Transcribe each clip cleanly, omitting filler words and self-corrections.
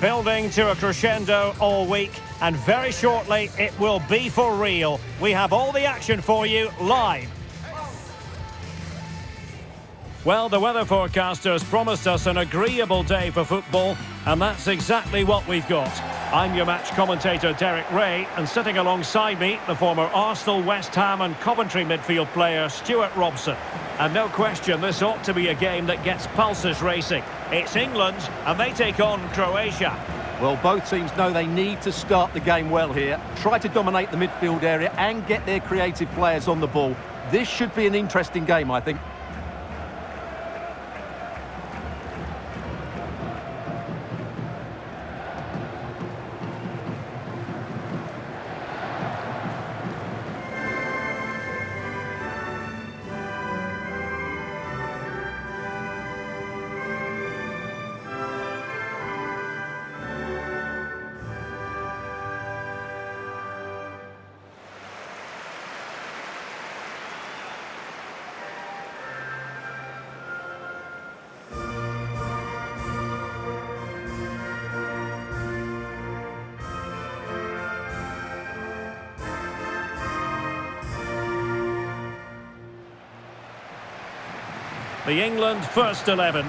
Building to a crescendo all week, and very shortly it will be for real. We have all the action for you live. Well, the weather forecasters promised us an agreeable day for football, and that's exactly what we've got. I'm your match commentator, Derek Ray, and sitting alongside me, the former Arsenal, West Ham and Coventry midfield player, Stuart Robson. And no question, this ought to be a game that gets pulses racing. It's England, and they take on Croatia. Well, both teams know they need to start the game well here. Try to dominate the midfield area and get their creative players on the ball. This should be an interesting game, I think. The England first 11.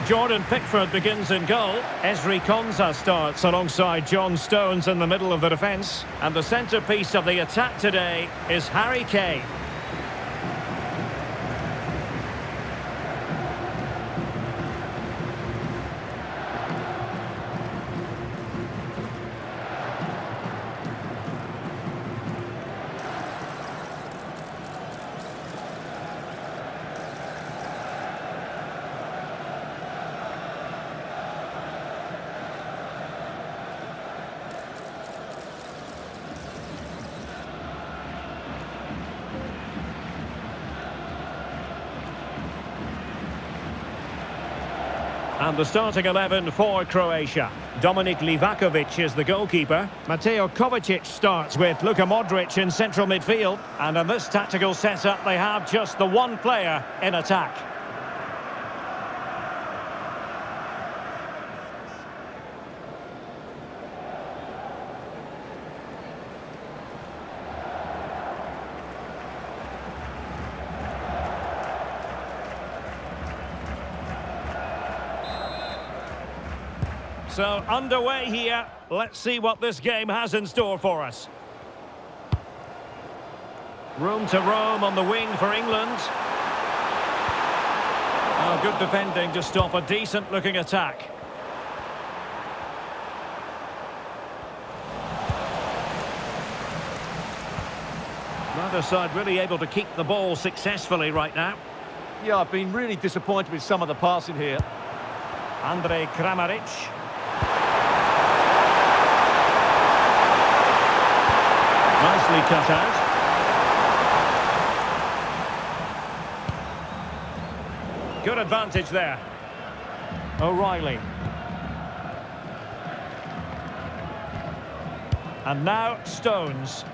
Jordan Pickford begins in goal. Ezri Konsa starts alongside John Stones in the middle of the defence. And the centrepiece of the attack today is Harry Kane. And the starting 11 for Croatia. Dominik Livakovic is the goalkeeper. Mateo Kovacic starts with Luka Modric in central midfield. And in this tactical setup, they have just the one player in attack. So, underway here. Let's see what this game has in store for us. Room to roam on the wing for England. Oh, good defending to stop a decent-looking attack. Neither side really able to keep the ball successfully right now. Yeah, I've been really disappointed with some of the passing here. Andrej Kramaric. Nicely cut out. Good advantage there. O'Reilly. And now Stones.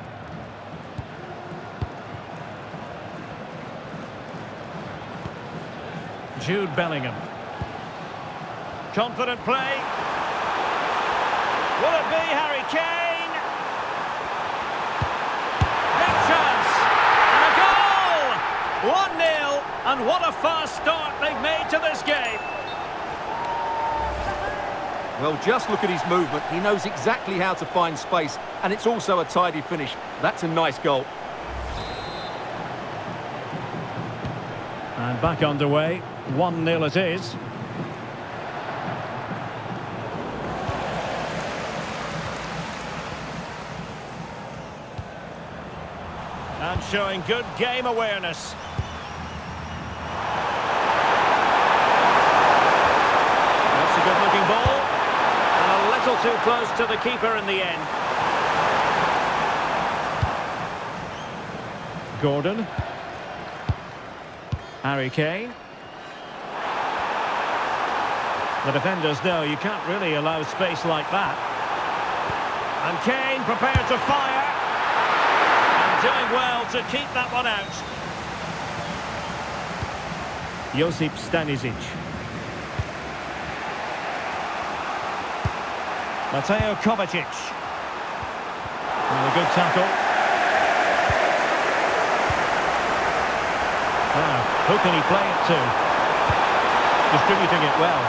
Jude Bellingham. Confident play. Will it be Harry Kane? Chance, and a goal! 1-0, and what a fast start they've made to this game. Well, just look at his movement. He knows exactly how to find space, and it's also a tidy finish. That's a nice goal. And back underway, 1-0 it is. And showing good game awareness. That's a good-looking ball. And a little too close to the keeper in the end. Gordon. Harry Kane. The defenders know you can't really allow space like that. And Kane prepared to fire. Doing well to keep that one out. Josip Stanisic. Mateo Kovacic. And a good tackle. Now, who can he play it to? Distributing it well.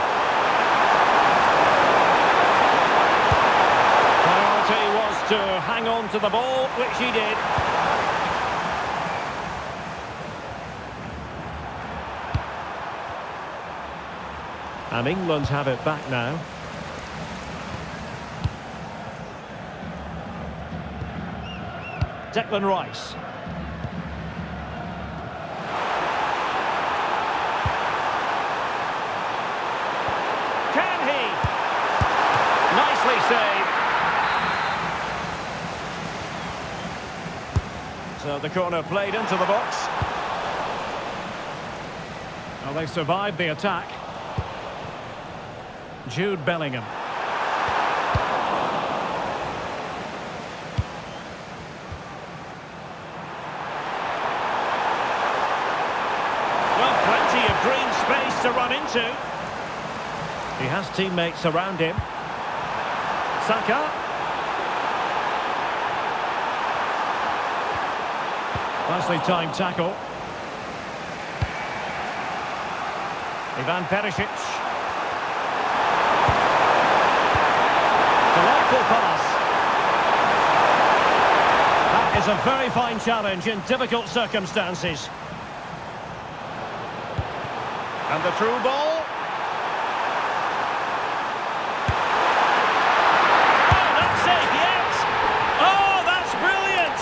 Priority was to hang on to the ball, which he did. And England have it back now. Declan Rice. Can he? Nicely saved. So the corner played into the box. Well, they survived the attack. Jude Bellingham. Well, plenty of green space to run into. He has teammates around him. Saka. Nicely timed tackle. Ivan Perisic. Delightful pass. That is a very fine challenge in difficult circumstances. And the through ball. Oh, that's it, yes! Oh, that's brilliant!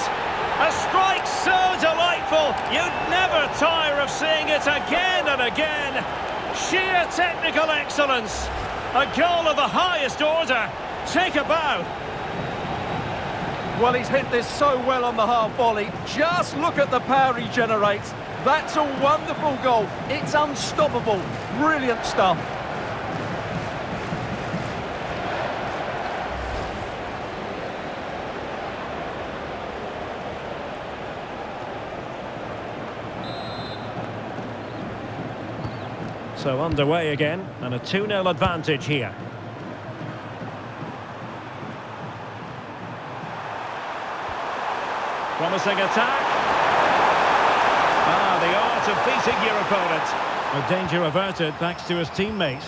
A strike so delightful, you'd never tire of seeing it again and again. Sheer technical excellence. A goal of the highest order. Take a bow. Well, he's hit this so well on the half volley. Just look at the power he generates. That's a wonderful goal. It's unstoppable. Brilliant stuff. So underway again, and a 2-0 advantage here. Promising attack. Ah, the art of beating your opponent. A danger averted thanks to his teammate.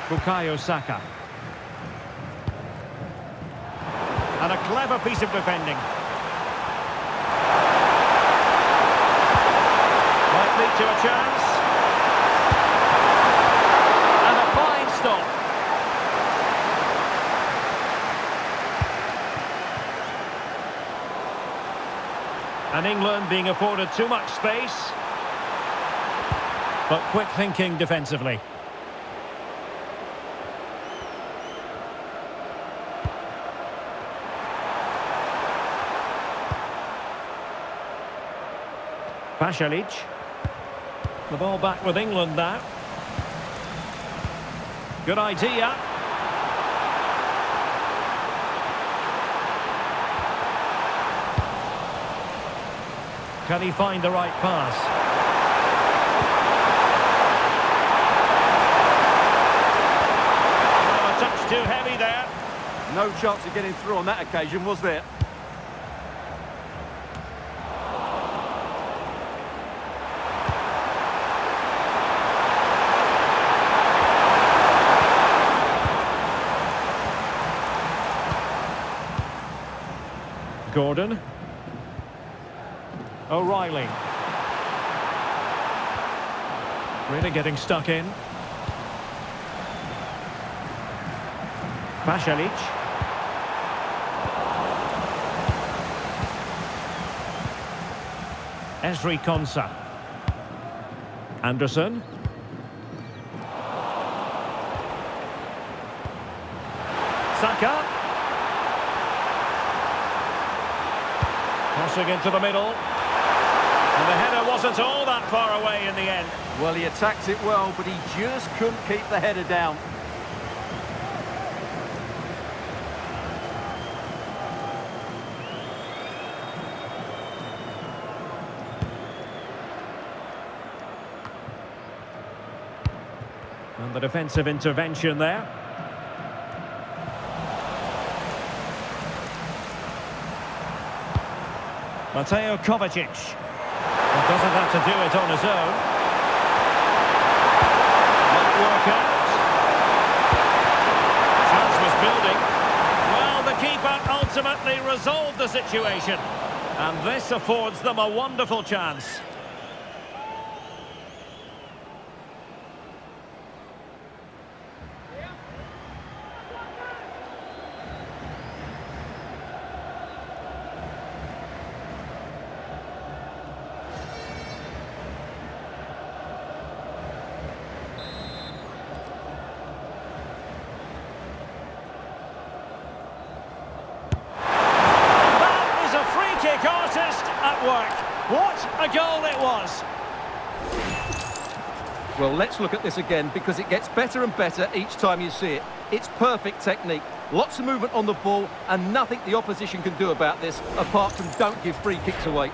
Bukayo Saka. And a clever piece of defending. Might lead to a chance. And a fine stop. And England being afforded too much space. But quick thinking defensively. Pasalic. The ball back with England now. Good idea. Can he find the right pass? Oh, a touch too heavy there. No chance of getting through on that occasion, was there? Gordon. O'Reilly. Really getting stuck in. Pasalic. Ezri Konsa. Anderson. Saka. Crossing into the middle. And the header wasn't all that far away in the end. Well, he attacked it well, but he just couldn't keep the header down. And the defensive intervention there. Mateo Kovacic. He doesn't have to do it on his own. Might work out. Chance was building. Well, the keeper ultimately resolved the situation. And this affords them a wonderful chance. Work. What a goal it was! Well, let's look at this again because it gets better and better each time you see it. It's perfect technique, lots of movement on the ball, and nothing the opposition can do about this apart from don't give free kicks away.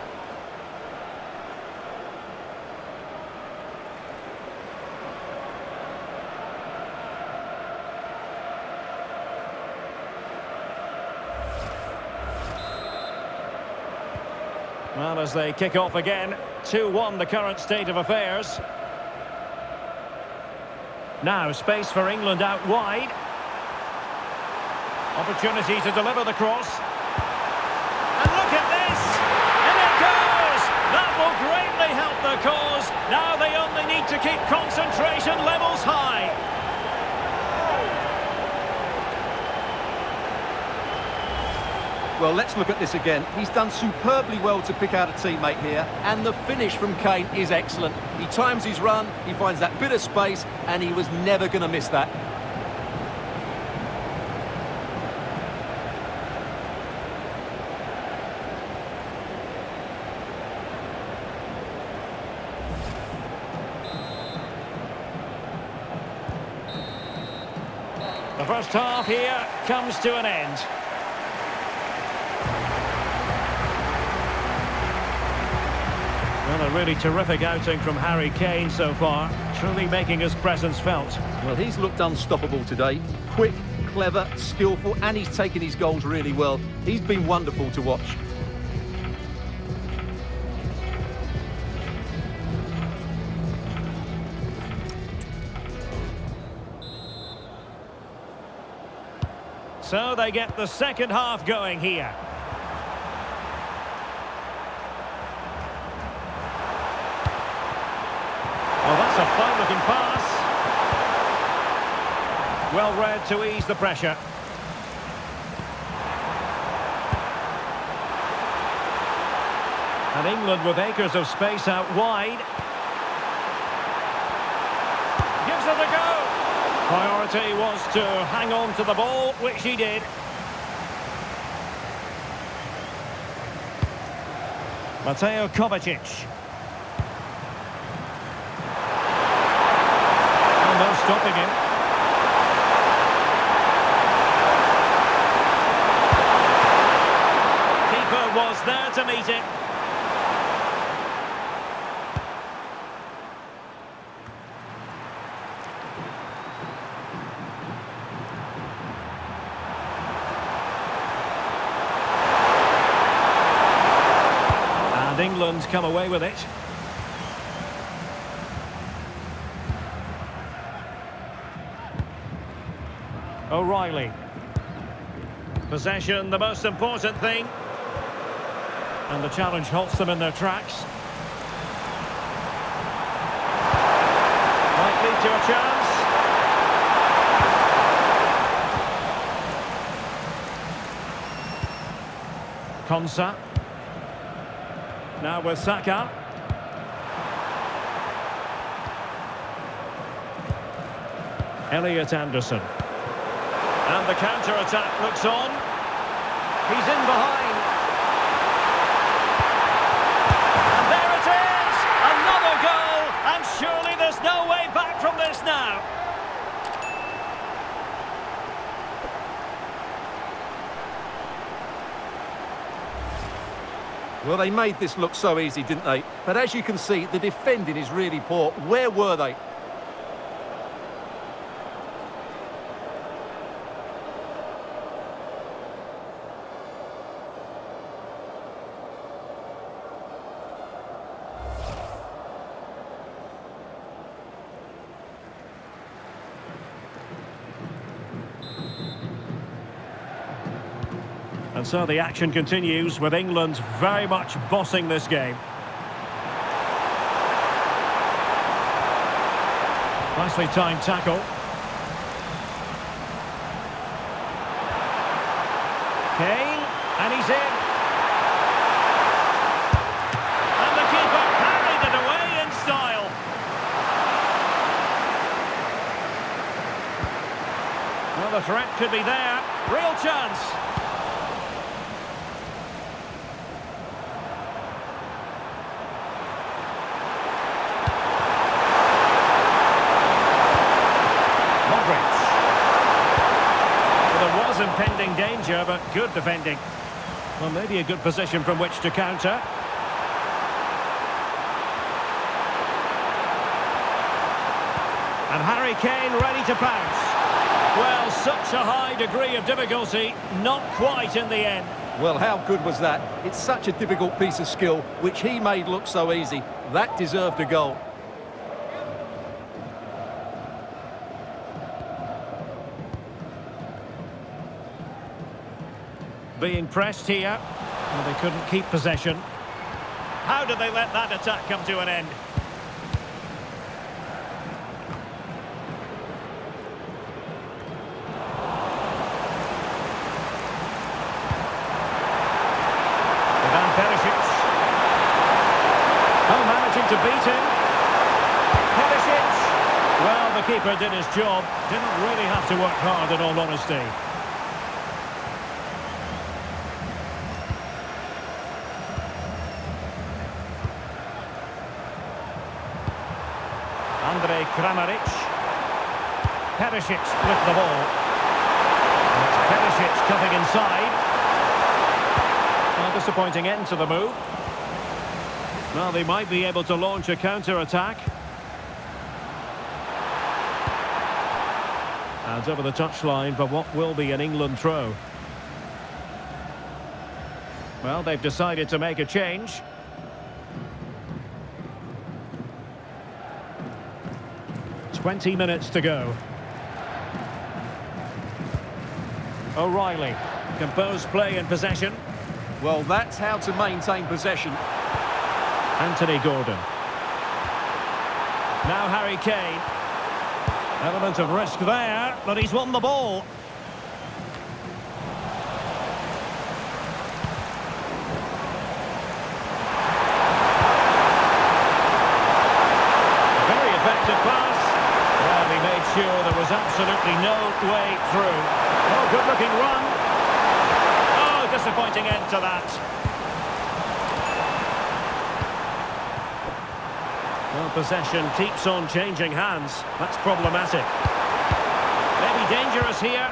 Well, as they kick off again, 2-1 the current state of affairs. Now space for England out wide. Opportunity to deliver the cross. And look at this! And it goes! That will greatly help their cause. Now they only need to keep concentration levels high. Well, let's look at this again. He's done superbly well to pick out a teammate here, and the finish from Kane is excellent. He times his run, he finds that bit of space, and he was never going to miss that. The first half here comes to an end. Well, a really terrific outing from Harry Kane so far, truly making his presence felt. Well, he's looked unstoppable today. Quick, clever, skillful, and he's taken his goals really well. He's been wonderful to watch. So they get the second half going here. Well, that's a fine-looking pass. Well read to ease the pressure. And England with acres of space out wide. Gives it a go. Priority was to hang on to the ball, which he did. Mateo Kovacic. No stopping him. Keeper was there to meet it. And England come away with it. O'Reilly. Possession, the most important thing. And the challenge halts them in their tracks. Might lead to a chance. Konsa. Now with Saka. Elliot Anderson. And the counter-attack looks on. He's in behind. And there it is! Another goal! And surely there's no way back from this now. Well, they made this look so easy, didn't they? But as you can see, the defending is really poor. Where were they? And so the action continues with England very much bossing this game. Nicely timed tackle. Kane, and he's in. And the keeper carried it away in style. Well, the threat could be there. Real chance. Modric. Well, there was impending danger, but good defending. Well, maybe a good position from which to counter. And Harry Kane ready to pounce. Well, such a high degree of difficulty, not quite in the end. Well, how good was that? It's such a difficult piece of skill, which he made look so easy. That deserved a goal. Being pressed here. Well, they couldn't keep possession. How did they let that attack come to an end? Oh, managing to beat him. Perisic. Well, the keeper did his job. Didn't really have to work hard, in all honesty. Kramaric. Perisic with the ball. And it's Perisic cutting inside. Well, disappointing end to the move. Well, they might be able to launch a counter-attack. And over the touchline for what will be an England throw. Well, they've decided to make a change. Twenty minutes to go. O'Reilly. Composed play in possession. Well, that's how to maintain possession. Anthony Gordon. Now Harry Kane. Element of risk there, but he's won the ball. Very effective pass. Well, he made sure there was absolutely no way through. Oh, good-looking run. Oh, disappointing end to that. Well, possession keeps on changing hands. That's problematic. Maybe dangerous here.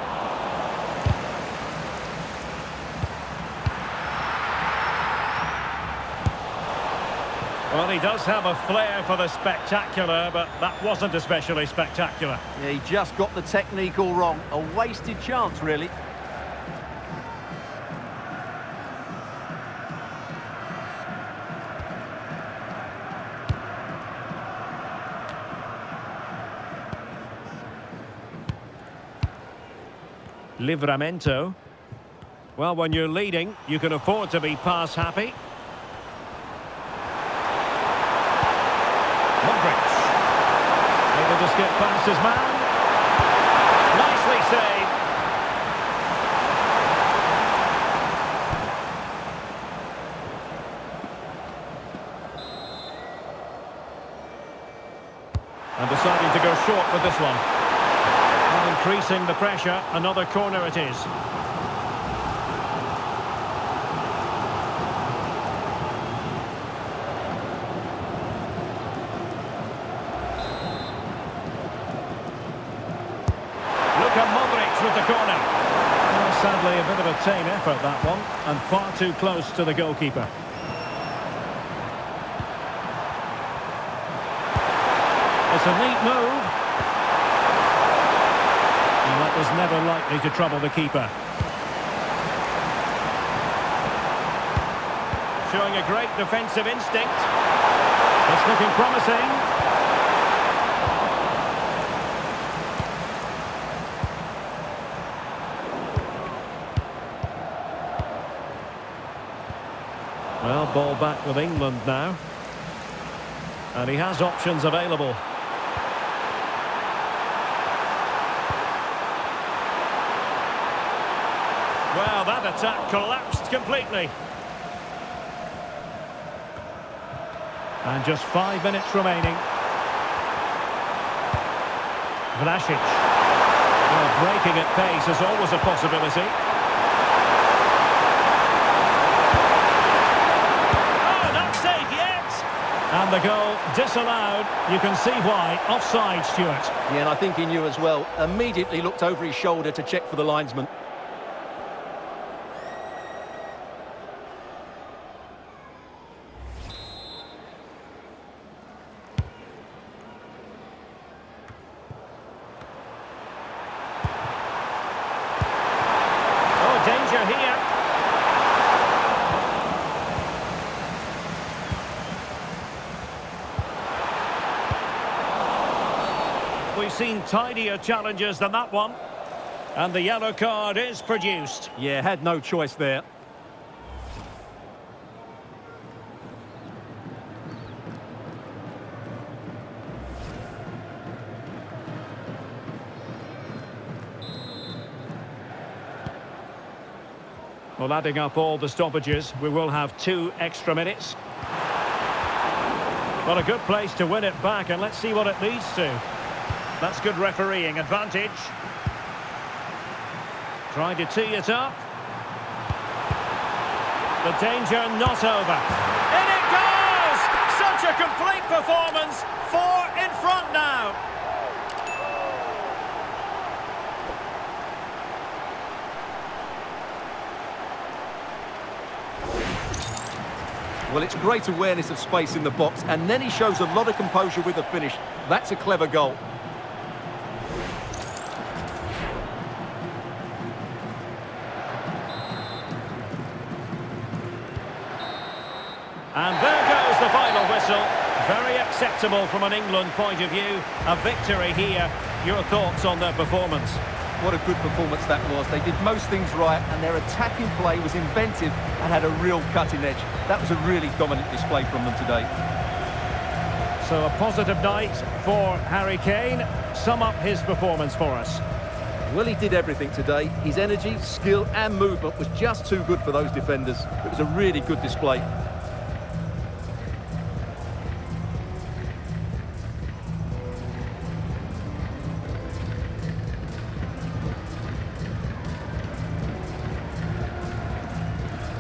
Well, he does have a flair for the spectacular, but that wasn't especially spectacular. Yeah, he just got the technique all wrong. A wasted chance, really. Livramento. Well, when you're leading, you can afford to be pass happy. Modric. Able to skip past his man. Nicely saved. And deciding to go short with this one. Increasing the pressure, another corner it is. Luka Modric with the corner. Well, sadly, a bit of a tame effort, that one, and far too close to the goalkeeper. It's a neat move. That was never likely to trouble the keeper. Showing a great defensive instinct. It's looking promising. Ball back with England now. And he has options available. Well, that attack collapsed completely. And just 5 minutes remaining. Vlasic. Well, breaking at pace is always a possibility. Oh, not safe yet! And the goal disallowed. You can see why. Offside, Stuart. Yeah, and I think he knew as well. Immediately looked over his shoulder to check for the linesman. Danger here. We've seen tidier challenges than that one. And the yellow card is produced. Yeah, had no choice there. Well, adding up all the stoppages, we will have 2 extra minutes. Well, a good place to win it back, and let's see what it leads to. That's good refereeing advantage. Trying to tee it up. The danger not over. In it goes! Such a complete performance. 4 in front now. Well, it's great awareness of space in the box, and then he shows a lot of composure with the finish. That's a clever goal. And there goes the final whistle. Very acceptable from an England point of view. A victory here. Your thoughts on their performance? What a good performance that was. They did most things right, and their attacking play was inventive and had a real cutting edge. That was a really dominant display from them today. So a positive night for Harry Kane. Sum up his performance for us. Well, he did everything today. His energy, skill and movement was just too good for those defenders. It was a really good display.